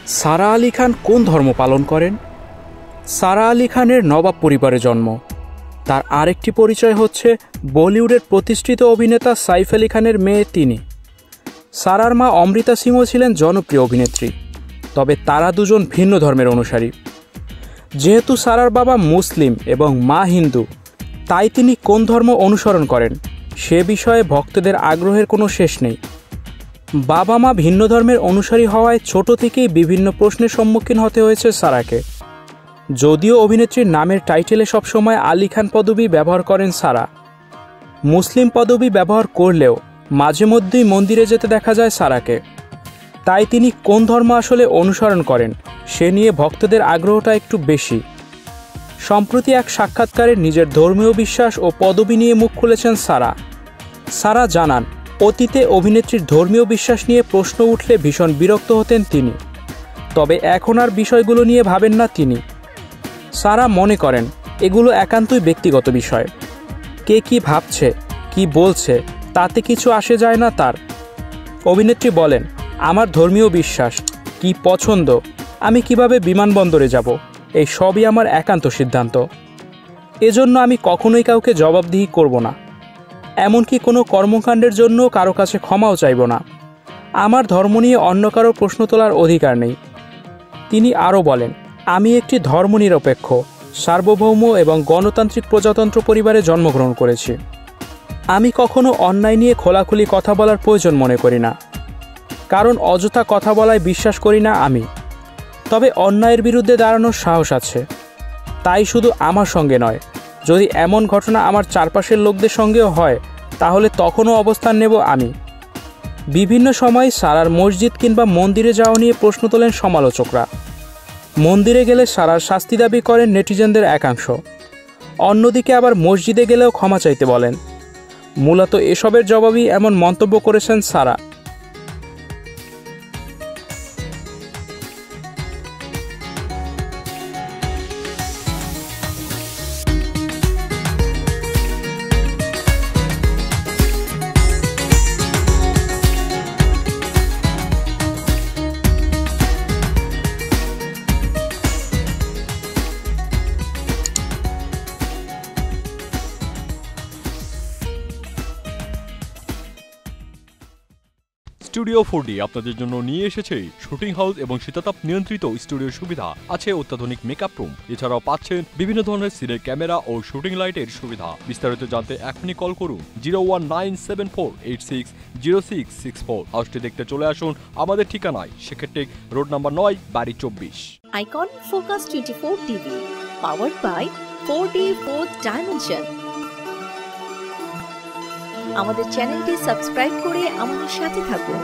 সারা আলী খান কোন ধর্ম পালন করেন? সারা আলী খানের নবাব পরিবারে জন্ম। তার আরেকটি পরিচয় হচ্ছে বলিউডের প্রতিষ্ঠিত অভিনেতা সাইফ আলী খানের মেয়ে তিনি। সারার মা অমৃতা সিংও ছিলেন জনপ্রিয় অভিনেত্রী, তবে তারা দুজন ভিন্ন ধর্মের অনুসারী। যেহেতু সারার বাবা মুসলিম এবং মা হিন্দু, তাই তিনি কোন ধর্ম অনুসরণ করেন সে বিষয়ে ভক্তদের আগ্রহের কোনো শেষ নেই। বাবা মা ভিন্ন ধর্মের অনুসারী হওয়ায় ছোট থেকেই বিভিন্ন প্রশ্নের সম্মুখীন হতে হয়েছে সারাকে। যদিও অভিনেত্রীর নামের টাইটেলে সবসময় আলী খান পদবি ব্যবহার করেন সারা, মুসলিম পদবি ব্যবহার করলেও মাঝে মধ্যেই মন্দিরে যেতে দেখা যায় সারাকে। তাই তিনি কোন ধর্ম আসলে অনুসরণ করেন সে নিয়ে ভক্তদের আগ্রহটা একটু বেশি। সম্প্রতি এক সাক্ষাৎকারে নিজের ধর্মীয় বিশ্বাস ও পদবি নিয়ে মুখ খুলেছেন সারা। সারা জানান, অতীতে অভিনেত্রীর ধর্মীয় বিশ্বাস নিয়ে প্রশ্ন উঠলে ভীষণ বিরক্ত হতেন তিনি, তবে এখন আর বিষয়গুলো নিয়ে ভাবেন না তিনি। সারা মনে করেন এগুলো একান্তই ব্যক্তিগত বিষয়, কে কি ভাবছে কি বলছে তাতে কিছু আসে যায় না তার। অভিনেত্রী বলেন, আমার ধর্মীয় বিশ্বাস কি পছন্দ, আমি কিভাবে বিমানবন্দরে যাব, এই সবই আমার একান্ত সিদ্ধান্ত। এজন্য আমি কখনোই কাউকে জবাবদিহি করব না, এমনকি কোনো কর্মকাণ্ডের জন্য কারো কাছে ক্ষমাও চাইব না। আমার ধর্ম নিয়ে অন্য কারো প্রশ্ন তোলার অধিকার নেই। তিনি আরও বলেন, আমি একটি ধর্মনিরপেক্ষ, সার্বভৌম এবং গণতান্ত্রিক প্রজাতন্ত্র পরিবারে জন্মগ্রহণ করেছি। আমি কখনো অন্যায় নিয়ে খোলাখুলি কথা বলার প্রয়োজন মনে করি না, কারণ অযথা কথা বলায় বিশ্বাস করি না আমি। তবে অন্যায়ের বিরুদ্ধে দাঁড়ানোর সাহস আছে, তাই শুধু আমার সঙ্গে নয়, যদি এমন ঘটনা আমার চারপাশের লোকদের সঙ্গেও হয় তাহলে তখনও অবস্থান নেব আমি। বিভিন্ন সময় সারার মসজিদ কিংবা মন্দিরে যাওয়া নিয়ে প্রশ্ন তোলেন সমালোচকরা। মন্দিরে গেলে সারার শাস্তি দাবি করেন নেটিজেনদের একাংশ, অন্যদিকে আবার মসজিদে গেলেও ক্ষমা চাইতে বলেন। মূলত এসবের জবাবই এমন মন্তব্য করেছেন সারা। স্টুডিও 4D আপনাদের জন্য নিয়ে এসেছে শুটিং হাউস এবং শীতাতাপ নিয়ন্ত্রিত স্টুডিওর সুবিধা, আছে অত্যাধুনিক মেকআপ রুম, এছাড়াও পাচ্ছেন বিভিন্ন ধরনের সিনের ক্যামেরা ও শুটিং লাইটের সুবিধা। বিস্তারিত জানতে এখনই কল করুন 01974860664। হাউসটি দেখতে চলে আসুন আমাদের ঠিকানায় সেক্ষেত্রে রোড নাম্বার 9, বাড়ি 24। Icon focus 24 TV, powered by 4D Fourth Dimension। আমাদের চ্যানেলটি সাবস্ক্রাইব করে আমাদের সাথে থাকুন।